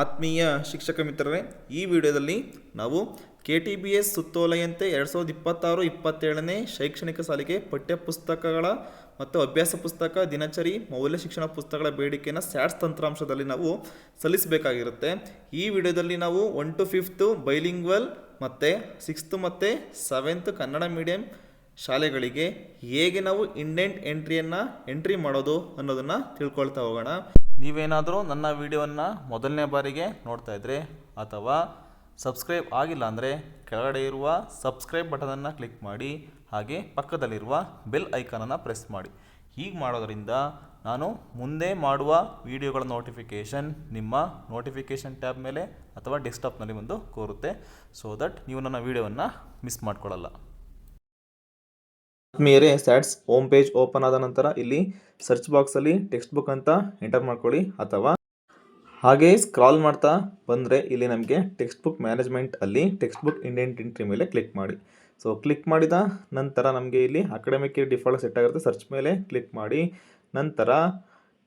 ಆತ್ಮೀಯ ಶಿಕ್ಷಕ ಮಿತ್ರರೇ, ಈ ವಿಡಿಯೋದಲ್ಲಿ ನಾವು KTBS ಸುತ್ತೋಲೆಯಂತೆ 2026-27ನೇ ಶೈಕ್ಷಣಿಕ ಸಾಲಿಗೆ ಪಠ್ಯಪುಸ್ತಕಗಳ ಮತ್ತು ಅಭ್ಯಾಸ ಪುಸ್ತಕ, ದಿನಚರಿ, ಮೌಲ್ಯ ಶಿಕ್ಷಣ ಪುಸ್ತಕಗಳ ಬೇಡಿಕೆಯನ್ನು ಸ್ಯಾಟ್ಸ್ ತಂತ್ರಾಂಶದಲ್ಲಿ ನಾವು ಸಲ್ಲಿಸಬೇಕಾಗಿರುತ್ತೆ. ಈ ವಿಡಿಯೋದಲ್ಲಿ ನಾವು 1 to 5th ಬೈಲಿಂಗ್ವಲ್ ಮತ್ತು 6th ಮತ್ತು 7th ಕನ್ನಡ ಮೀಡಿಯಂ ಶಾಲೆಗಳಿಗೆ ಹೇಗೆ ನಾವು ಇಂಡೆಂಟ್ ಎಂಟ್ರಿ ಮಾಡೋದು ಅನ್ನೋದನ್ನು ತಿಳ್ಕೊಳ್ತಾ ಹೋಗೋಣ. ನೀವೇನಾದರೂ ನನ್ನ ವಿಡಿಯೋವನ್ನು ಮೊದಲನೇ ಬಾರಿಗೆ ನೋಡ್ತಾ ಇದ್ದರೆ ಅಥವಾ ಸಬ್ಸ್ಕ್ರೈಬ್ ಆಗಿಲ್ಲ ಅಂದರೆ ಕೆಳಗಡೆ ಇರುವ ಸಬ್ಸ್ಕ್ರೈಬ್ ಬಟನನ್ನು ಕ್ಲಿಕ್ ಮಾಡಿ, ಹಾಗೆ ಪಕ್ಕದಲ್ಲಿರುವ ಬೆಲ್ ಐಕಾನನ್ನು ಪ್ರೆಸ್ ಮಾಡಿ. ಹೀಗೆ ಮಾಡೋದರಿಂದ ನಾನು ಮುಂದೆ ಮಾಡುವ ವಿಡಿಯೋಗಳ ನೋಟಿಫಿಕೇಷನ್ ನಿಮ್ಮ ನೋಟಿಫಿಕೇಷನ್ ಟ್ಯಾಬ್ ಮೇಲೆ ಅಥವಾ ಡೆಸ್ಕ್ಟಾಪ್ನಲ್ಲಿ ಬಂದು ಕೋರುತ್ತೆ. ಸೊ ದಟ್ ನೀವು ನನ್ನ ವಿಡಿಯೋವನ್ನು ಮಿಸ್ ಮಾಡ್ಕೊಳ್ಳಲ್ಲ. ಆತ್ಮೀಯರೇ, ಸ್ಯಾಟ್ಸ್ ಹೋಮ್ ಪೇಜ್ ಓಪನ್ ಆದ ನಂತರ ಇಲ್ಲಿ ಸರ್ಚ್ ಬಾಕ್ಸಲ್ಲಿ ಟೆಕ್ಸ್ಟ್ ಬುಕ್ ಅಂತ ಎಂಟರ್ ಮಾಡ್ಕೊಳ್ಳಿ, ಅಥವಾ ಹಾಗೆ ಸ್ಕ್ರಾಲ್ ಮಾಡ್ತಾ ಬಂದರೆ ಇಲ್ಲಿ ನಮಗೆ ಟೆಕ್ಸ್ಟ್ ಬುಕ್ ಮ್ಯಾನೇಜ್ಮೆಂಟ್ ಅಲ್ಲಿ ಟೆಕ್ಸ್ಟ್ ಬುಕ್ ಇಂಡೆಂಟ್ ಎಂಟ್ರಿ ಮೇಲೆ ಕ್ಲಿಕ್ ಮಾಡಿ. ಸೊ ಕ್ಲಿಕ್ ಮಾಡಿದ ನಂತರ ನಮಗೆ ಇಲ್ಲಿ ಅಕಾಡೆಮಿಕ್ ಡಿಫಾಲ್ಟ್ ಸೆಟ್ ಆಗಿರುತ್ತೆ. ಸರ್ಚ್ ಮೇಲೆ ಕ್ಲಿಕ್ ಮಾಡಿ ನಂತರ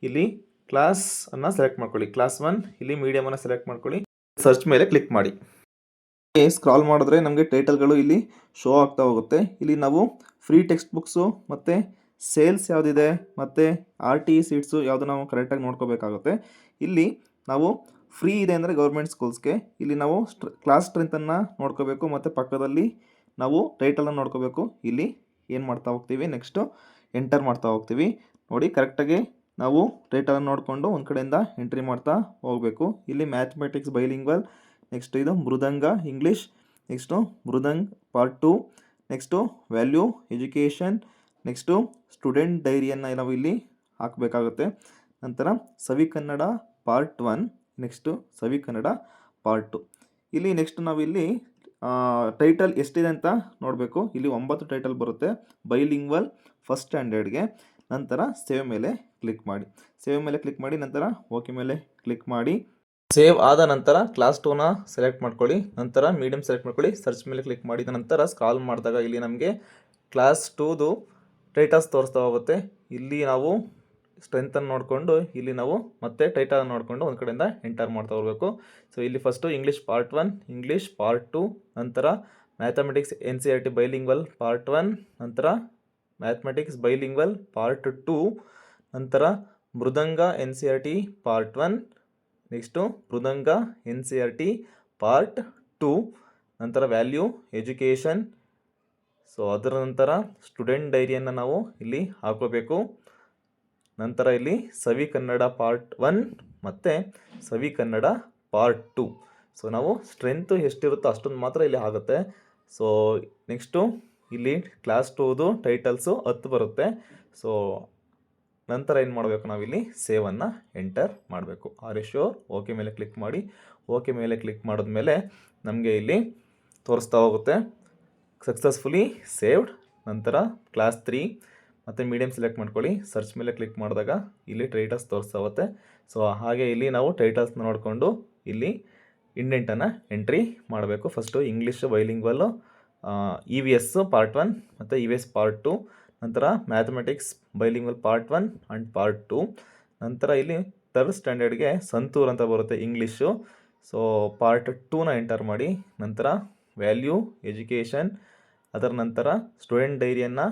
ಇಲ್ಲಿ ಕ್ಲಾಸ್ ಅನ್ನು ಸೆಲೆಕ್ಟ್ ಮಾಡ್ಕೊಳ್ಳಿ. ಕ್ಲಾಸ್ 1 ಇಲ್ಲಿ ಮೀಡಿಯಮನ್ನು ಸೆಲೆಕ್ಟ್ ಮಾಡ್ಕೊಳ್ಳಿ. ಸರ್ಚ್ ಮೇಲೆ ಕ್ಲಿಕ್ ಮಾಡಿ. ಸ್ಕ್ರಾಲ್ ಮಾಡಿದ್ರೆ ನಮಗೆ ಟೈಟಲ್ಗಳು ಇಲ್ಲಿ ಶೋ ಆಗ್ತಾ ಹೋಗುತ್ತೆ. ಇಲ್ಲಿ ನಾವು ಫ್ರೀ ಟೆಕ್ಸ್ಟ್ ಬುಕ್ಸು ಮತ್ತು ಸೇಲ್ಸ್ ಯಾವುದಿದೆ ಮತ್ತು RTE ಸೀಟ್ಸು ಯಾವುದು ನಾವು ಕರೆಕ್ಟಾಗಿ ನೋಡ್ಕೋಬೇಕಾಗುತ್ತೆ. ಇಲ್ಲಿ ನಾವು ಫ್ರೀ ಇದೆ ಅಂದರೆ ಗೌರ್ಮೆಂಟ್ ಸ್ಕೂಲ್ಸ್ಗೆ ಇಲ್ಲಿ ನಾವು ಕ್ಲಾಸ್ ಸ್ಟ್ರೆಂತನ್ನು ನೋಡ್ಕೋಬೇಕು ಮತ್ತು ಪಕ್ಕದಲ್ಲಿ ನಾವು ಟೈಟಲನ್ನು ನೋಡ್ಕೋಬೇಕು. ಇಲ್ಲಿ ಏನು ಮಾಡ್ತಾ ಹೋಗ್ತೀವಿ, ನೆಕ್ಸ್ಟು ಎಂಟರ್ ಮಾಡ್ತಾ ಹೋಗ್ತೀವಿ. ನೋಡಿ, ಕರೆಕ್ಟಾಗಿ ನಾವು ಟೈಟಲನ್ನು ನೋಡಿಕೊಂಡು ಒಂದು ಕಡೆಯಿಂದ ಎಂಟ್ರಿ ಮಾಡ್ತಾ ಹೋಗಬೇಕು. ಇಲ್ಲಿ ಮ್ಯಾಥಮೆಟಿಕ್ಸ್ ಬೈಲಿಂಗ್ವಲ್, ನೆಕ್ಸ್ಟ್ ಇದು Mridanga English, next Mridang part 2, next value education, next student ಡೈರಿಯನ್ನು ನಾವು ಇಲ್ಲಿ ಹಾಕಬೇಕಾಗುತ್ತೆ. ನಂತರ Savi Kannada part 1, next Savi Kannada part 2. ಇಲ್ಲಿ ನೆಕ್ಸ್ಟ್ ನಾವಿಲ್ಲಿ ಟೈಟಲ್ ಎಷ್ಟಿದೆ ಅಂತ ನೋಡಬೇಕು. ಇಲ್ಲಿ 9 ಟೈಟಲ್ ಬರುತ್ತೆ ಬೈಲಿಂಗ್ವಲ್ ಫಸ್ಟ್ ಸ್ಟ್ಯಾಂಡರ್ಡ್ಗೆ. ನಂತರ ಸೇವ್ ಮೇಲೆ ಕ್ಲಿಕ್ ಮಾಡಿ. ಸೇವ್ ಮೇಲೆ ಕ್ಲಿಕ್ ಮಾಡಿ ನಂತರ ಓಕೆ ಮೇಲೆ ಕ್ಲಿಕ್ ಮಾಡಿ. ಸೇವ್ ಆದ ನಂತರ ಕ್ಲಾಸ್ 2ನ ಸೆಲೆಕ್ಟ್ ಮಾಡ್ಕೊಳ್ಳಿ. ನಂತರ ಮೀಡಿಯಂ ಸೆಲೆಕ್ಟ್ ಮಾಡ್ಕೊಳ್ಳಿ. ಸರ್ಚ್ ಮೇಲೆ ಕ್ಲಿಕ್ ಮಾಡಿದ ನಂತರ ಸ್ಕ್ರಾಲ್ ಮಾಡಿದಾಗ ಇಲ್ಲಿ ನಮಗೆ ಕ್ಲಾಸ್ 2ದು ಟೈಟಲ್ಸ್ ತೋರಿಸ್ತಾ ಹೋಗುತ್ತೆ. ಇಲ್ಲಿ ನಾವು ಸ್ಟ್ರೆಂತನ್ನು ನೋಡಿಕೊಂಡು ಇಲ್ಲಿ ನಾವು ಮತ್ತೆ ಟೈಟಲ್ ನೋಡಿಕೊಂಡು ಒಂದು ಕಡೆಯಿಂದ ಎಂಟರ್ ಮಾಡ್ತಾ ಹೋಗಬೇಕು. ಸೊ ಇಲ್ಲಿ first English part 1, English part 2, ನಂತರ ಮ್ಯಾಥಮೆಟಿಕ್ಸ್ NCERT ಬೈಲಿಂಗ್ವಲ್ ಪಾರ್ಟ್ 1, ನಂತರ ಮ್ಯಾಥಮೆಟಿಕ್ಸ್ ಬೈಲಿಂಗ್ವಲ್ ಪಾರ್ಟ್ 2, ನಂತರ ಮೃದಂಗ NCERT ಪಾರ್ಟ್ 1, ನೆಕ್ಸ್ಟು ಮೃದಂಗ NCERT ಪಾರ್ಟ್ 2, ನಂತರ ವ್ಯಾಲ್ಯೂ ಎಜುಕೇಷನ್. ಸೊ ಅದರ ನಂತರ ಸ್ಟೂಡೆಂಟ್ ಡೈರಿಯನ್ನು ನಾವು ಇಲ್ಲಿ ಹಾಕೋಬೇಕು. ನಂತರ ಇಲ್ಲಿ ಸವಿ ಕನ್ನಡ ಪಾರ್ಟ್ 1 ಮತ್ತು ಸವಿ ಕನ್ನಡ ಪಾರ್ಟ್ 2. ಸೊ ನಾವು ಸ್ಟ್ರೆಂತು ಎಷ್ಟಿರುತ್ತೋ ಅಷ್ಟೊಂದು ಮಾತ್ರ ಇಲ್ಲಿ ಆಗುತ್ತೆ. ಸೊ ನೆಕ್ಸ್ಟು ಇಲ್ಲಿ ಕ್ಲಾಸ್ 2ದು ಟೈಟಲ್ಸು 10 ಬರುತ್ತೆ. ಸೊ ನಂತರ ಏನು ಮಾಡಬೇಕು, ನಾವಿಲ್ಲಿ ಸೇವನ್ನು ಎಂಟರ್ ಮಾಡಬೇಕು. ಶೋರ್ ಓಕೆ ಮೇಲೆ ಕ್ಲಿಕ್ ಮಾಡಿ. ಓಕೆ ಮೇಲೆ ಕ್ಲಿಕ್ ಮಾಡಿದ್ಮೇಲೆ ನಮಗೆ ಇಲ್ಲಿ ತೋರಿಸ್ತಾ ಹೋಗುತ್ತೆ ಸಕ್ಸಸ್ಫುಲಿ ಸೇವ್ಡ್. ನಂತರ ಕ್ಲಾಸ್ 3 ಮತ್ತು ಮೀಡಿಯಂ ಸೆಲೆಕ್ಟ್ ಮಾಡ್ಕೊಳ್ಳಿ. ಸರ್ಚ್ ಮೇಲೆ ಕ್ಲಿಕ್ ಮಾಡಿದಾಗ ಇಲ್ಲಿ ಟೈಟಲ್ಸ್ ತೋರಿಸ್ತಾ ಹೋಗುತ್ತೆ. ಸೊ ಹಾಗೆ ಇಲ್ಲಿ ನಾವು ಟೈಟಲ್ಸ್ನ ನೋಡಿಕೊಂಡು ಇಲ್ಲಿ ಇಂಡೆಂಟನ್ನು ಎಂಟ್ರಿ ಮಾಡಬೇಕು. ಫಸ್ಟು ಇಂಗ್ಲೀಷ್ ಬೈಲಿಂಗ್ವಲ್ಲು EVS ಪಾರ್ಟ್ 1 ಮತ್ತು EVS ಪಾರ್ಟ್ 2, ನಂತರ mathematics bilingual part 1 and part 2. ನಂತರ ಇಲ್ಲಿ 3rd ಸ್ಟ್ಯಾಂಡರ್ಡ್ಗೆ ಸಂತೂರ್ ಅಂತ ಬರುತ್ತೆ ಇಂಗ್ಲೀಷು. ಸೊ ಪಾರ್ಟ್ 2ನ ಎಂಟರ್ ಮಾಡಿ. ನಂತರ ವ್ಯಾಲ್ಯೂ ಎಜುಕೇಷನ್, ಅದರ ನಂತರ ಸ್ಟೂಡೆಂಟ್ ಡೈರಿಯನ್ನು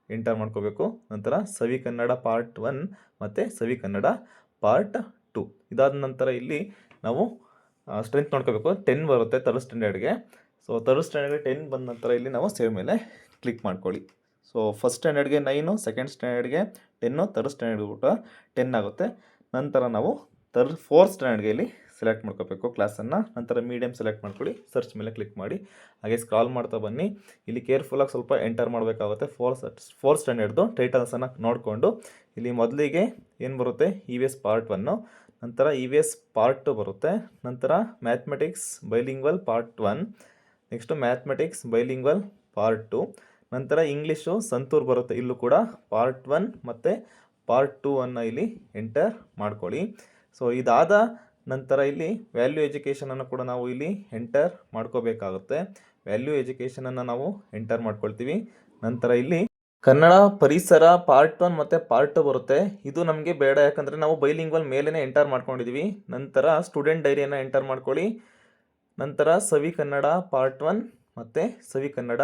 ಎಂಟರ್ ಮಾಡ್ಕೋಬೇಕು. ನಂತರ ಸವಿ ಕನ್ನಡ ಪಾರ್ಟ್ 1 ಮತ್ತು ಸವಿ ಕನ್ನಡ ಪಾರ್ಟ್ 2. ಇದಾದ ನಂತರ ಇಲ್ಲಿ ನಾವು ಸ್ಟ್ರೆಂತ್ ನೋಡ್ಕೋಬೇಕು. 10 ಬರುತ್ತೆ 3rd ಸ್ಟ್ಯಾಂಡರ್ಡ್ಗೆ. ಸೊ 3rd ಸ್ಟ್ಯಾಂಡರ್ಡ್ಗೆ 10 ಬಂದ ನಂತರ ಇಲ್ಲಿ ನಾವು ಸೇವ್ ಮೇಲೆ ಕ್ಲಿಕ್ ಮಾಡ್ಕೊಳ್ಳಿ. ಸೊ ಫಸ್ಟ್ ಸ್ಟ್ಯಾಂಡರ್ಡ್ಗೆ 9, ಸೆಕೆಂಡ್ ಸ್ಟ್ಯಾಂಡರ್ಡ್ಗೆ 10, 3rd ಸ್ಟ್ಯಾಂಡರ್ಡ್ಗೆ ಊಟ 10 ಆಗುತ್ತೆ. ನಂತರ ನಾವು 4th ಸ್ಟ್ಯಾಂಡರ್ಡ್ಗೆ ಇಲ್ಲಿ ಸೆಲೆಕ್ಟ್ ಮಾಡ್ಕೋಬೇಕು ಕ್ಲಾಸನ್ನು. ನಂತರ ಮೀಡಿಯಂ ಸೆಲೆಕ್ಟ್ ಮಾಡ್ಕೊಳ್ಳಿ. ಸರ್ಚ್ ಮೇಲೆ ಕ್ಲಿಕ್ ಮಾಡಿ. ಹಾಗೆ ಸ್ಕ್ರಾಲ್ ಮಾಡ್ತಾ ಬನ್ನಿ. ಇಲ್ಲಿ ಕೇರ್ಫುಲ್ಲಾಗಿ ಸ್ವಲ್ಪ ಎಂಟರ್ ಮಾಡಬೇಕಾಗುತ್ತೆ. 4th ಸ್ಟ್ಯಾಂಡರ್ಡ್ದು ಟೈಟಲ್ಸನ್ನು ನೋಡಿಕೊಂಡು ಇಲ್ಲಿ ಮೊದಲಿಗೆ ಏನು ಬರುತ್ತೆ, EVS ಪಾರ್ಟ್ 1, ನಂತರ EVS ಪಾರ್ಟ್ 2 ಬರುತ್ತೆ. ನಂತರ mathematics bilingual part 1, next mathematics bilingual part 2, ನಂತರ ಇಂಗ್ಲೀಷು ಸಂತೂರ್ ಬರುತ್ತೆ. ಇಲ್ಲೂ ಕೂಡ ಪಾರ್ಟ್ 1 ಮತ್ತು ಪಾರ್ಟ್ 2 ಅನ್ನು ಇಲ್ಲಿ ಎಂಟರ್ ಮಾಡ್ಕೊಳ್ಳಿ. ಸೊ ಇದಾದ ನಂತರ ಇಲ್ಲಿ ವ್ಯಾಲ್ಯೂ ಎಜುಕೇಷನನ್ನು ಕೂಡ ನಾವು ಇಲ್ಲಿ ಎಂಟರ್ ಮಾಡ್ಕೋಬೇಕಾಗುತ್ತೆ. ವ್ಯಾಲ್ಯೂ ಎಜುಕೇಷನನ್ನು ನಾವು ಎಂಟರ್ ಮಾಡ್ಕೊಳ್ತೀವಿ. ನಂತರ ಇಲ್ಲಿ ಕನ್ನಡ ಪರಿಸರ ಪಾರ್ಟ್ 1 ಮತ್ತು ಪಾರ್ಟ್ 2 ಬರುತ್ತೆ. ಇದು ನಮಗೆ ಬೇಡ, ಯಾಕಂದರೆ ನಾವು ಬೈಲಿಂಗ್ವಲ್ ಮೇಲೇ ಎಂಟರ್ ಮಾಡ್ಕೊಂಡಿದ್ದೀವಿ. ನಂತರ ಸ್ಟೂಡೆಂಟ್ ಡೈರಿಯನ್ನು ಎಂಟರ್ ಮಾಡ್ಕೊಳ್ಳಿ. ನಂತರ ಸವಿ ಕನ್ನಡ ಪಾರ್ಟ್ 1 ಮತ್ತು ಸವಿ ಕನ್ನಡ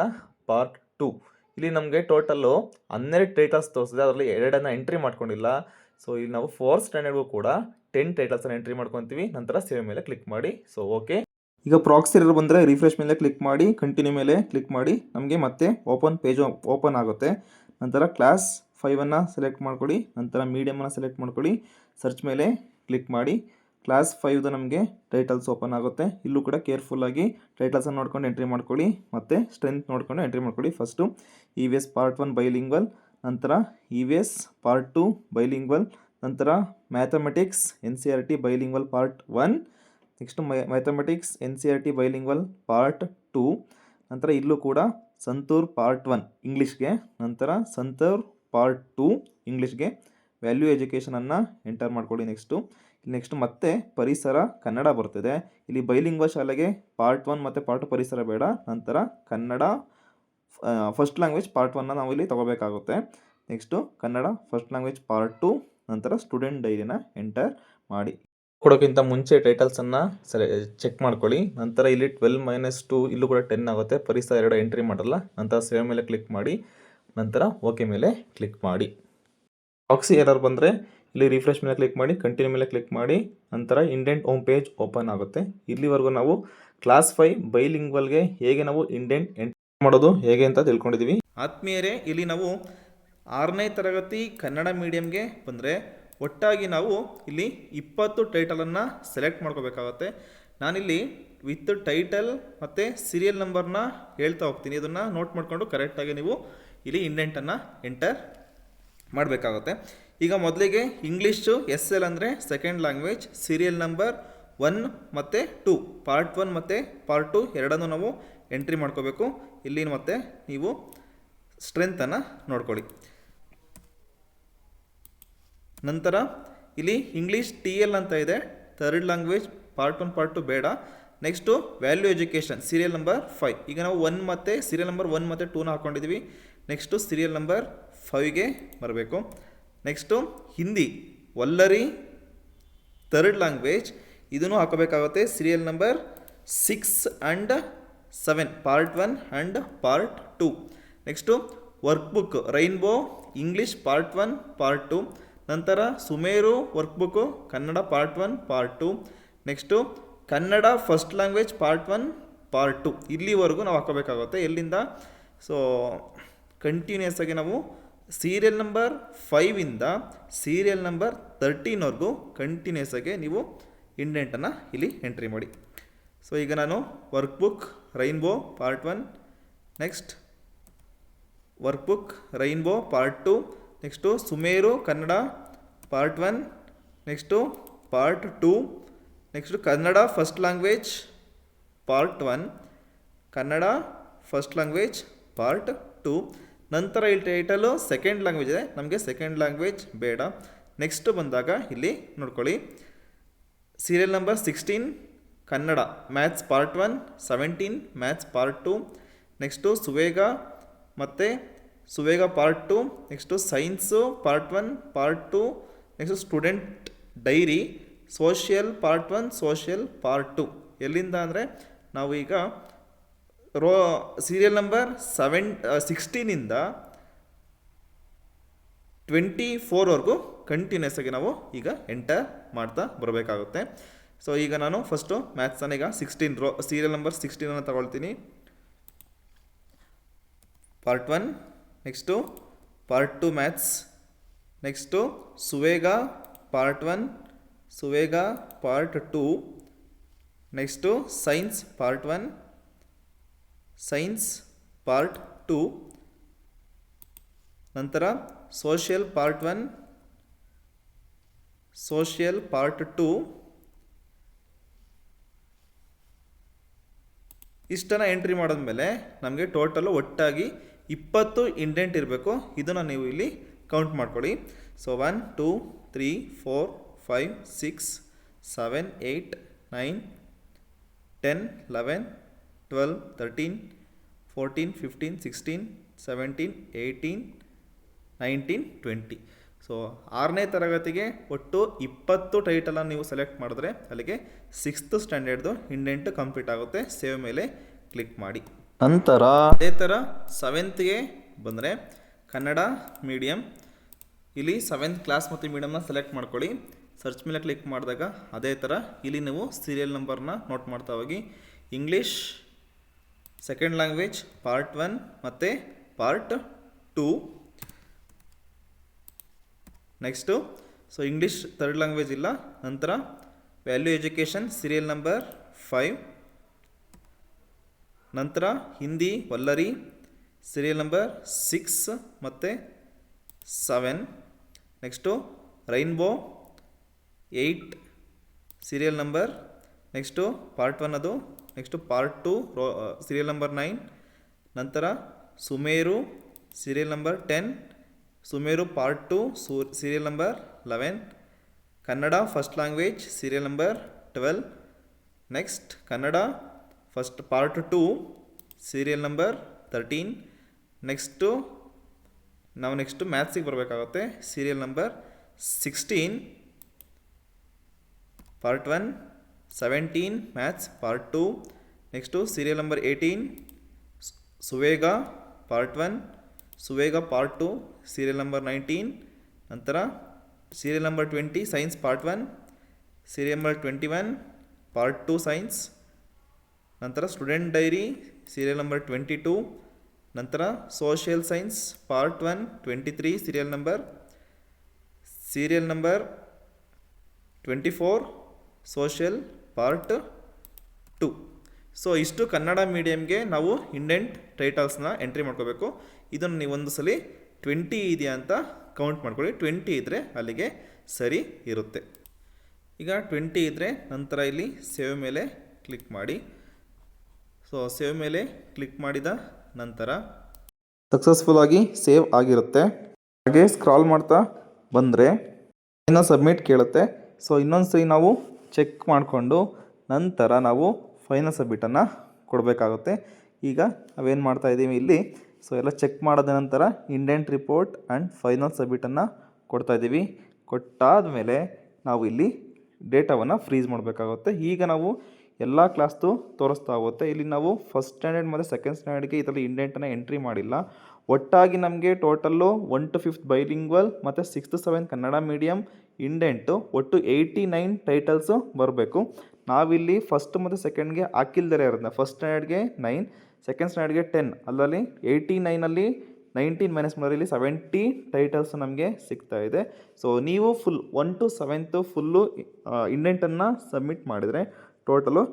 ಪಾರ್ಟ್ 2. ಇಲ್ಲಿ ನಮಗೆ ಟೋಟಲ್ಲು 12 ಟೈಟಲ್ಸ್ ತೋರಿಸಿದೆ, ಅದರಲ್ಲಿ 2 ಎಂಟ್ರಿ ಮಾಡ್ಕೊಂಡಿಲ್ಲ. ಸೊ ಇಲ್ಲಿ ನಾವು 4th ಸ್ಟ್ಯಾಂಡರ್ಡ್ಗೂ ಕೂಡ 10 ಟೈಟಲ್ಸನ್ನು ಎಂಟ್ರಿ ಮಾಡ್ಕೊತೀವಿ. ನಂತರ ಸೇವ್ ಮೇಲೆ ಕ್ಲಿಕ್ ಮಾಡಿ. So okay. ಈಗ ಪ್ರಾಕ್ಸಿ ಎರರ್ ಬಂದರೆ ರಿಫ್ರೆಶ್ ಮೇಲೆ ಕ್ಲಿಕ್ ಮಾಡಿ, ಕಂಟಿನ್ಯೂ ಮೇಲೆ ಕ್ಲಿಕ್ ಮಾಡಿ. ನಮಗೆ ಮತ್ತೆ ಪೇಜ್ ಓಪನ್ ಆಗುತ್ತೆ. ನಂತರ ಕ್ಲಾಸ್ 5ಅನ್ನು ಸೆಲೆಕ್ಟ್ ಮಾಡ್ಕೊಳ್ಳಿ. ನಂತರ ಮೀಡಿಯಮನ್ನು ಸೆಲೆಕ್ಟ್ ಮಾಡ್ಕೊಳ್ಳಿ. ಸರ್ಚ್ ಮೇಲೆ ಕ್ಲಿಕ್ ಮಾಡಿ. ಕ್ಲಾಸ್ 5ದು ನಮಗೆ ಟೈಟಲ್ಸ್ ಓಪನ್ ಆಗುತ್ತೆ. ಇಲ್ಲೂ ಕೂಡ ಕೇರ್ಫುಲ್ಲಾಗಿ ಟೈಟಲ್ಸನ್ನು ನೋಡ್ಕೊಂಡು ಎಂಟ್ರಿ ಮಾಡ್ಕೊಳ್ಳಿ ಮತ್ತು ಸ್ಟ್ರೆಂತ್ ನೋಡ್ಕೊಂಡು ಎಂಟ್ರಿ ಮಾಡ್ಕೊಳ್ಳಿ. ಫಸ್ಟು EVS ಪಾರ್ಟ್ 1 ಬೈಲಿಂಗ್ವಲ್, ನಂತರ EVS ಪಾರ್ಟ್ 2 ಬೈಲಿಂಗ್ವಲ್, ನಂತರ mathematics NCERT bilingual part 1, next mathematics NCERT bilingual part 2, ನಂತರ ಇಲ್ಲೂ ಕೂಡ ಸಂತೂರ್ ಪಾರ್ಟ್ 1 ಇಂಗ್ಲೀಷ್ಗೆ, ನಂತರ ಸಂತೂರ್ ಪಾರ್ಟ್ 2 ಇಂಗ್ಲೀಷ್ಗೆ. ವ್ಯಾಲ್ಯೂ ಎಜುಕೇಷನನ್ನು ಎಂಟರ್ ಮಾಡ್ಕೊಳ್ಳಿ. ನೆಕ್ಸ್ಟು ಮತ್ತೆ ಪರಿಸರ ಕನ್ನಡ ಬರ್ತಿದೆ. ಇಲ್ಲಿ ಬೈಲಿಂಗ್ವಲ್ ಶಾಲೆಗೆ ಪಾರ್ಟ್ 1 ಮತ್ತು ಪಾರ್ಟ್ 2 ಪರಿಸರ ಬೇಡ. ನಂತರ ಕನ್ನಡ ಫಸ್ಟ್ ಲ್ಯಾಂಗ್ವೇಜ್ ಪಾರ್ಟ್ 1 ನಾವು ಇಲ್ಲಿ ತಗೋಬೇಕಾಗುತ್ತೆ. Next Kannada first language part 2, ನಂತರ ಸ್ಟೂಡೆಂಟ್ ಡೈರಿನ ಎಂಟರ್ ಮಾಡಿ. ಕೊಡೋಕ್ಕಿಂತ ಮುಂಚೆ ಟೈಟಲ್ಸನ್ನು ಚೆಕ್ ಮಾಡ್ಕೊಳ್ಳಿ. ನಂತರ ಇಲ್ಲಿ 12 - 2 ಇಲ್ಲೂ ಕೂಡ 10 ಆಗುತ್ತೆ. ಪರಿಸರ 2 ಎಂಟ್ರಿ ಮಾಡಲ್ಲ. ನಂತರ ಸೇವ್ ಮೇಲೆ ಕ್ಲಿಕ್ ಮಾಡಿ. ನಂತರ ಓಕೆ ಮೇಲೆ ಕ್ಲಿಕ್ ಮಾಡಿ. ಪ್ರಾಕ್ಸಿ ಎರರ್ ಬಂದರೆ ಇಲ್ಲಿ ರಿಫ್ರೆಶ್ ಮೇಲೆ ಕ್ಲಿಕ್ ಮಾಡಿ, ಕಂಟಿನ್ಯೂ ಮೇಲೆ ಕ್ಲಿಕ್ ಮಾಡಿ. ನಂತರ ಇಂಡೆಂಟ್ ಹೋಮ್ ಪೇಜ್ ಓಪನ್ ಆಗುತ್ತೆ. ಇಲ್ಲಿವರೆಗೂ ನಾವು ಕ್ಲಾಸ್ 5 ಬೈಲಿಂಗ್ವಲ್ಗೆ ಹೇಗೆ ನಾವು ಇಂಡೆಂಟ್ ಎಂಟ್ರಿ ಮಾಡೋದು ಹೇಗೆ ಅಂತ ತಿಳ್ಕೊಂಡಿದ್ದೀವಿ. ಆತ್ಮೀಯರೇ, ಇಲ್ಲಿ ನಾವು 6ನೇ ತರಗತಿ ಕನ್ನಡ ಮೀಡಿಯಮ್ಗೆ ಬಂದರೆ ಒಟ್ಟಾಗಿ ನಾವು ಇಲ್ಲಿ 20 ಟೈಟಲನ್ನು ಸೆಲೆಕ್ಟ್ ಮಾಡ್ಕೋಬೇಕಾಗತ್ತೆ. ನಾನಿಲ್ಲಿ ವಿತ್ ಟೈಟಲ್ ಮತ್ತು ಸೀರಿಯಲ್ ನಂಬರ್ನ ಹೇಳ್ತಾ ಹೋಗ್ತೀನಿ. ಇದನ್ನು ನೋಟ್ ಮಾಡಿಕೊಂಡು ಕರೆಕ್ಟಾಗಿ ನೀವು ಇಲ್ಲಿ ಇಂಡೆಂಟನ್ನು ಎಂಟರ್ ಮಾಡಬೇಕಾಗುತ್ತೆ. ಈಗ ಮೊದಲಿಗೆ ಇಂಗ್ಲೀಷು SL ಅಂದರೆ ಸೆಕೆಂಡ್ ಲ್ಯಾಂಗ್ವೇಜ್, ಸೀರಿಯಲ್ ನಂಬರ್ 1 ಮತ್ತು 2 ಪಾರ್ಟ್ 1 ಮತ್ತು ಪಾರ್ಟ್ 2 ಎರಡನ್ನೂ ನಾವು ಎಂಟ್ರಿ ಮಾಡ್ಕೋಬೇಕು. ಇಲ್ಲಿ ಮತ್ತೆ ನೀವು ಸ್ಟ್ರೆಂತನ್ನು ನೋಡ್ಕೊಳ್ಳಿ. ನಂತರ ಇಲ್ಲಿ ಇಂಗ್ಲೀಷ್ TL ಅಂತ ಇದೆ, ಥರ್ಡ್ ಲ್ಯಾಂಗ್ವೇಜ್ ಪಾರ್ಟ್ 1 ಪಾರ್ಟ್ 2 ಬೇಡ. Next value education serial number 5. ಈಗ ನಾವು 1 ಮತ್ತು ಸೀರಿಯಲ್ ನಂಬರ್ 1 ಮತ್ತು 2ನ ಹಾಕ್ಕೊಂಡಿದ್ದೀವಿ. ನೆಕ್ಸ್ಟು ಸೀರಿಯಲ್ ನಂಬರ್ 5ಗೆ ಬರಬೇಕು. Next Hindi Vallari third language, ಇದನ್ನು ಹಾಕೋಬೇಕಾಗುತ್ತೆ. Serial number 6 and 7 part 1 and part 2. Next workbook rainbow English part 1 part 2. ನಂತರ Sumeru workbook Kannada part 1 part 2. Next Kannada first language part 1 part 2. ಇಲ್ಲಿವರೆಗೂ ನಾವು ಹಾಕೋಬೇಕಾಗುತ್ತೆ. ಎಲ್ಲಿಂದ? ಸೊ ಕಂಟಿನ್ಯೂಸ್ ಆಗಿ ನಾವು ಸೀರಿಯಲ್ ನಂಬರ್ 5ಇಂದ ಸೀರಿಯಲ್ ನಂಬರ್ 13ವರೆಗೂ ಕಂಟಿನ್ಯೂಸ್ ಆಗಿ ನೀವು ಇಂಡೆಂಟನ್ನು ಇಲ್ಲಿ ಎಂಟ್ರಿ ಮಾಡಿ. ಸೊ ಈಗ ನಾನು workbook rainbow part 1, next workbook rainbow part 2, next Sumeru Kannada part 1, next part 2, next Kannada first language part 1, Kannada first language part 2. ನಂತರ ಇಲ್ಲಿ ಟೈಟಲು ಸೆಕೆಂಡ್ ಲ್ಯಾಂಗ್ವೇಜ್ ಇದೆ, ನಮಗೆ ಸೆಕೆಂಡ್ ಲ್ಯಾಂಗ್ವೇಜ್ ಬೇಡ. ನೆಕ್ಸ್ಟ್ ಬಂದಾಗ ಇಲ್ಲಿ ನೋಡ್ಕೊಳ್ಳಿ, serial number 16 Kannada maths part 1, 17 maths part 2. Next Suvega ಮತ್ತು Suvega part 2, next science part 1 part 2, next student diary social part 1 social part 2. ಎಲ್ಲಿಂದ ಅಂದರೆ ನಾವು ಈಗ ಸೀರಿಯಲ್ ನಂಬರ್ 16ಇಂದ 24ವರೆಗೂ ಕಂಟಿನ್ಯೂಸ್ ಆಗಿ ನಾವು ಈಗ ಎಂಟರ್ ಮಾಡ್ತಾ ಬರಬೇಕಾಗುತ್ತೆ. ಸೊ ಈಗ ನಾನು ಫಸ್ಟು ಮ್ಯಾಥ್ಸನ್ನು ಈಗ 16 ಸೀರಿಯಲ್ ನಂಬರ್ 16ಅನ್ನು ತಗೊಳ್ತೀನಿ. Part 1, next part 2 maths, next Suvega part 1 Suvega part 2, next science part 1 science part 2, ನಂತರ ಸೋಷಿಯಲ್ ಪಾರ್ಟ್ 1 ಸೋಷಿಯಲ್ ಪಾರ್ಟ್ 2. ಇಷ್ಟನ್ನು ಎಂಟ್ರಿ ಮಾಡಿದ್ಮೇಲೆ ನಮಗೆ ಟೋಟಲು ಒಟ್ಟಾಗಿ 20 ಇಂಡೆಂಟ್ ಇರಬೇಕು. ಇದನ್ನು ನೀವು ಇಲ್ಲಿ ಕೌಂಟ್ ಮಾಡ್ಕೊಳ್ಳಿ. ಸೊ 1 2 3 4 5 6 7 8 9 10 11 12 13 14 15 16 17 18 1920. ಸೊ 6ನೇ ತರಗತಿಗೆ ಒಟ್ಟು 20 ಟೈಟಲನ್ನು ನೀವು ಸೆಲೆಕ್ಟ್ ಮಾಡಿದ್ರೆ ಅಲ್ಲಿಗೆ 6th ಸ್ಟ್ಯಾಂಡರ್ಡ್ದು ಇಂಡೆಂಟ್ ಕಂಪ್ಲೀಟ್ ಆಗುತ್ತೆ. ಸೇವ್ ಮೇಲೆ ಕ್ಲಿಕ್ ಮಾಡಿ. ನಂತರ ಅದೇ ಥರ 7th ಬಂದರೆ ಕನ್ನಡ ಮೀಡಿಯಮ್, ಇಲ್ಲಿ 7th ಕ್ಲಾಸ್ ಮತ್ತು ಮೀಡಿಯಮ್ನ ಸೆಲೆಕ್ಟ್ ಮಾಡ್ಕೊಳ್ಳಿ. ಸರ್ಚ್ ಮೇಲೆ ಕ್ಲಿಕ್ ಮಾಡಿದಾಗ ಅದೇ ಥರ ಇಲ್ಲಿ ನೀವು ಸೀರಿಯಲ್ ನಂಬರ್ನ ನೋಟ್ ಮಾಡ್ತಾ ಹೋಗಿ. ಇಂಗ್ಲೀಷ್ ಸೆಕೆಂಡ್ ಲ್ಯಾಂಗ್ವೇಜ್ ಪಾರ್ಟ್ 1 ಮತ್ತು part 2. Next English third language ಇಲ್ಲ. ನಂತರ ವ್ಯಾಲ್ಯೂ ಎಜುಕೇಷನ್ ಸೀರಿಯಲ್ ನಂಬರ್ 5. ನಂತರ ಹಿಂದಿ ವಲ್ಲರಿ ಸೀರಿಯಲ್ ನಂಬರ್ 6 ಮತ್ತು 7. Next rainbow 8 serial number. Next part 1 ಅದು. Next part 2 serial number 9. ನಂತರ Sumeru serial number 10. Sumeru part 2 serial number 11. Kannada first language serial number 12. Next Kannada first part 2 serial number 13. Next ಮ್ಯಾಥ್ಸಿಗೆ ಬರಬೇಕಾಗುತ್ತೆ. Serial number 16 part 1. 17 maths part 2. Next serial number 18 Suvega part 1. Suvega part 2 serial number 19. ನಂತರ serial number 20 science part 1. Serial number 21 part 2 science. ನಂತರ student dairy serial number 22. ನಂತರ social science part 1 23 serial number 24 social part 2. So ಇಷ್ಟು ಕನ್ನಡ ಮೀಡಿಯಮ್ಗೆ ನಾವು indent ಟೈಟಲ್ಸ್ನ entry ಮಾಡ್ಕೋಬೇಕು. ಇದನ್ನು ನೀವು ಒಂದು ಸಲ 20 ಇದೆಯಾ ಅಂತ ಕೌಂಟ್ ಮಾಡ್ಕೊಳ್ಳಿ. 20 ಇದ್ದರೆ ಅಲ್ಲಿಗೆ ಸರಿ ಇರುತ್ತೆ. ಈಗ 20 ಇದ್ದರೆ ನಂತರ ಇಲ್ಲಿ ಸೇವ್ ಮೇಲೆ ಕ್ಲಿಕ್ ಮಾಡಿ. ಸೊ ಸೇವ್ ಮೇಲೆ ಕ್ಲಿಕ್ ಮಾಡಿದ ನಂತರ ಸಕ್ಸಸ್ಫುಲ್ಲಾಗಿ ಸೇವ್ ಆಗಿರುತ್ತೆ. ಹಾಗೆ ಸ್ಕ್ರಾಲ್ ಮಾಡ್ತಾ ಬಂದರೆ ಇನ್ನೂ ಸಬ್ಮಿಟ್ ಕೇಳುತ್ತೆ. ಸೊ ಇನ್ನೊಂದು ಸರಿ ನಾವು ಚೆಕ್ ಮಾಡಿಕೊಂಡು ನಂತರ ನಾವು ಫೈನಲ್ ಸಬ್ಮಿಟನ್ನು ಕೊಡಬೇಕಾಗುತ್ತೆ. ಈಗ ನಾವೇನು ಮಾಡ್ತಾ ಇದ್ದೀವಿ ಇಲ್ಲಿ, ಸೊ ಎಲ್ಲ ಚೆಕ್ ಮಾಡಿದ ನಂತರ ಇಂಡೆಂಟ್ ರಿಪೋರ್ಟ್ ಆ್ಯಂಡ್ ಫೈನಲ್ ಸಬ್ಮಿಟನ್ನು ಕೊಡ್ತಾ ಇದ್ದೀವಿ. ಕೊಟ್ಟಾದ ಮೇಲೆ ನಾವು ಇಲ್ಲಿ ಡೇಟಾವನ್ನು ಫ್ರೀಸ್ ಮಾಡಬೇಕಾಗುತ್ತೆ. ಈಗ ನಾವು ಎಲ್ಲ ಕ್ಲಾಸ್ದು ತೋರಿಸ್ತಾ ಹೋಗುತ್ತೆ. ಇಲ್ಲಿ ನಾವು ಫಸ್ಟ್ ಸ್ಟ್ಯಾಂಡರ್ಡ್ ಮತ್ತು ಸೆಕೆಂಡ್ ಸ್ಟ್ಯಾಂಡರ್ಡ್ಗೆ ಇದರಲ್ಲಿ ಇಂಡೆಂಟನ್ನು ಎಂಟ್ರಿ ಮಾಡಿಲ್ಲ. ಒಟ್ಟಾಗಿ ನಮಗೆ ಟೋಟಲ್ಲು 1 to 5th ಬೈಲಿಂಗ್ವಲ್ ಮತ್ತು 6th 7th ಕನ್ನಡ ಮೀಡಿಯಮ್ ಇಂಡೆಂಟು ಒಟ್ಟು 89 ಟೈಟಲ್ಸು ಬರಬೇಕು. ನಾವಿಲ್ಲಿ ಫಸ್ಟ್ ಮತ್ತು ಸೆಕೆಂಡ್ಗೆ ಹಾಕಿಲ್ದರೆ ಇರೋದನ್ನ ಫಸ್ಟ್ ಸ್ಟ್ಯಾಂಡರ್ಡ್ಗೆ 9, ಸೆಕೆಂಡ್ ಸ್ಟ್ಯಾಂಡರ್ಡ್ಗೆ 10, ಅಲ್ಲಲ್ಲಿ 89ಅಲ್ಲಿ 19 ಮೈನಸ್ ಮಾಡೋದ್ರಲ್ಲಿ 70 ಟೈಟಲ್ಸ್ ನಮಗೆ ಸಿಗ್ತಾ ಇದೆ. ಸೊ ನೀವು ಫುಲ್ 1 to 7th ಫುಲ್ಲು ಇಂಡೆಂಟನ್ನು ಸಬ್ಮಿಟ್ ಮಾಡಿದರೆ ಟೋಟಲು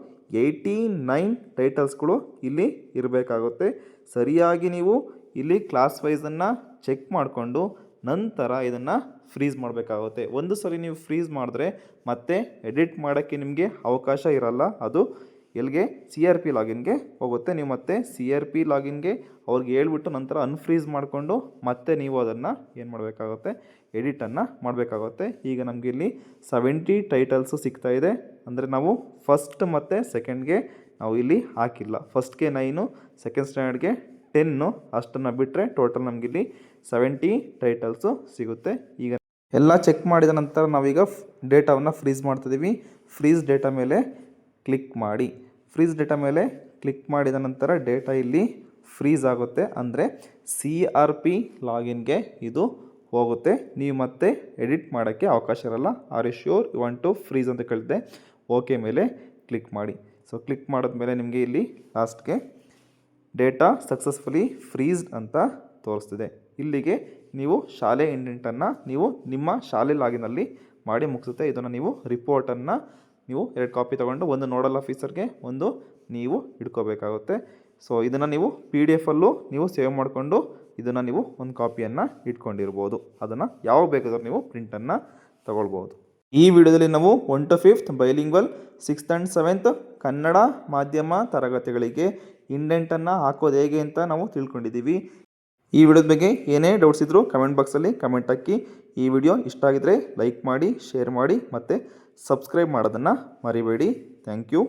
89 ಟೈಟಲ್ಸ್ಗಳು ಇಲ್ಲಿ ಇರಬೇಕಾಗುತ್ತೆ. ಸರಿಯಾಗಿ ನೀವು ಇಲ್ಲಿ ಕ್ಲಾಸ್ ವೈಸನ್ನು ಚೆಕ್ ಮಾಡಿಕೊಂಡು ನಂತರ ಇದನ್ನು ಫ್ರೀಸ್ ಮಾಡಬೇಕಾಗುತ್ತೆ. ಒಂದು ಸರಿ ನೀವು ಫ್ರೀಸ್ ಮಾಡಿದ್ರೆ ಮತ್ತೆ ಎಡಿಟ್ ಮಾಡೋಕ್ಕೆ ನಿಮಗೆ ಅವಕಾಶ ಇರಲ್ಲ. ಅದು ಎಲ್ಲಿಗೆ CRP ಲಾಗಿನ್ಗೆ ಹೋಗುತ್ತೆ. ನೀವು ಮತ್ತೆ CRP ಲಾಗಿನ್ಗೆ ಅವ್ರಿಗೆ ಹೇಳ್ಬಿಟ್ಟು ನಂತರ ಅನ್ಫ್ರೀಸ್ ಮಾಡಿಕೊಂಡು ಮತ್ತೆ ನೀವು ಅದನ್ನು ಏನು ಮಾಡಬೇಕಾಗುತ್ತೆ, ಎಡಿಟನ್ನು ಮಾಡಬೇಕಾಗುತ್ತೆ. ಈಗ ನಮಗೆ ಇಲ್ಲಿ 70 ಟೈಟಲ್ಸು ಸಿಗ್ತಾ ಇದೆ. ಅಂದರೆ ನಾವು ಫಸ್ಟ್ ಮತ್ತು ಸೆಕೆಂಡ್ಗೆ ನಾವು ಇಲ್ಲಿ ಹಾಕಿಲ್ಲ. ಫಸ್ಟ್ಗೆ 9, ಸೆಕೆಂಡ್ ಸ್ಟ್ಯಾಂಡರ್ಡ್ಗೆ 10 ಅಷ್ಟನ್ನು ಬಿಟ್ಟರೆ ಟೋಟಲ್ ನಮಗಿಲ್ಲಿ 70 ಟೈಟಲ್ಸು ಸಿಗುತ್ತೆ. ಈಗ ಎಲ್ಲ ಚೆಕ್ ಮಾಡಿದ ನಂತರ ನಾವೀಗ ಡೇಟಾವನ್ನು ಫ್ರೀಸ್ ಮಾಡ್ತಿದ್ದೀವಿ. ಫ್ರೀಸ್ ಡೇಟಾ ಮೇಲೆ ಕ್ಲಿಕ್ ಮಾಡಿ. ಫ್ರೀಸ್ ಡೇಟಾ ಮೇಲೆ ಕ್ಲಿಕ್ ಮಾಡಿದ ನಂತರ ಡೇಟಾ ಇಲ್ಲಿ ಫ್ರೀಸ್ ಆಗುತ್ತೆ. ಅಂದರೆ CRP ಲಾಗಿನ್ಗೆ ಇದು ಹೋಗುತ್ತೆ. ನೀವು ಮತ್ತೆ ಎಡಿಟ್ ಮಾಡೋಕ್ಕೆ ಅವಕಾಶ ಇರಲ್ಲ. Are you sure you want to freeze ಅಂತ ಕೇಳಿದೆ. ಓಕೆ ಮೇಲೆ ಕ್ಲಿಕ್ ಮಾಡಿ. ಸೊ ಕ್ಲಿಕ್ ಮಾಡಿದ್ಮೇಲೆ ನಿಮಗೆ ಇಲ್ಲಿ ಲಾಸ್ಟ್ಗೆ ಡೇಟಾ ಸಕ್ಸಸ್ಫುಲಿ ಫ್ರೀಸ್ಡ್ ಅಂತ ತೋರಿಸ್ತಿದೆ. ಇಲ್ಲಿಗೆ ನೀವು ಶಾಲೆ ಇಂಡೆಂಟನ್ನು ನೀವು ನಿಮ್ಮ ಶಾಲೆ ಲಾಗಿನಲ್ಲಿ ಮಾಡಿ ಮುಗಿಸುತ್ತೆ. ಇದನ್ನು ನೀವು ರಿಪೋರ್ಟನ್ನು ನೀವು 2 ಕಾಪಿ ತೊಗೊಂಡು ಒಂದು ನೋಡಲ್ ಆಫೀಸರ್ಗೆ ಒಂದು ನೀವು ಇಟ್ಕೋಬೇಕಾಗುತ್ತೆ. ಸೊ ಇದನ್ನು ನೀವು PDF-ಅಲ್ಲೂ ನೀವು ಸೇವ್ ಮಾಡಿಕೊಂಡು ಇದನ್ನು ನೀವು ಒಂದು ಕಾಪಿಯನ್ನು ಇಟ್ಕೊಂಡಿರ್ಬೋದು. ಅದನ್ನು ಯಾವಾಗ ಬೇಕಾದರೂ ನೀವು ಪ್ರಿಂಟನ್ನು ತಗೊಳ್ಬೋದು. ಈ ವಿಡಿಯೋದಲ್ಲಿ ನಾವು 1 to 5th bilingual 6th and 7th Kannada ಮಾಧ್ಯಮ ತರಗತಿಗಳಿಗೆ ಇಂಡೆಂಟನ್ನು ಹಾಕೋದು ಹೇಗೆ ಅಂತ ನಾವು ತಿಳ್ಕೊಂಡಿದ್ದೀವಿ. ಈ ವಿಡಿಯೋದ ಬಗ್ಗೆ ಏನೇ ಡೌಟ್ಸ್ ಇದ್ದರೂ ಕಮೆಂಟ್ ಬಾಕ್ಸಲ್ಲಿ ಕಮೆಂಟ್ ಹಾಕಿ. ಈ ವಿಡಿಯೋ ಇಷ್ಟ ಆಗಿದ್ರೆ ಲೈಕ್ ಮಾಡಿ, ಶೇರ್ ಮಾಡಿ ಮತ್ತು ಸಬ್ಸ್ಕ್ರೈಬ್ ಮಾಡೋದನ್ನು ಮರಿಬೇಡಿ. Thank you.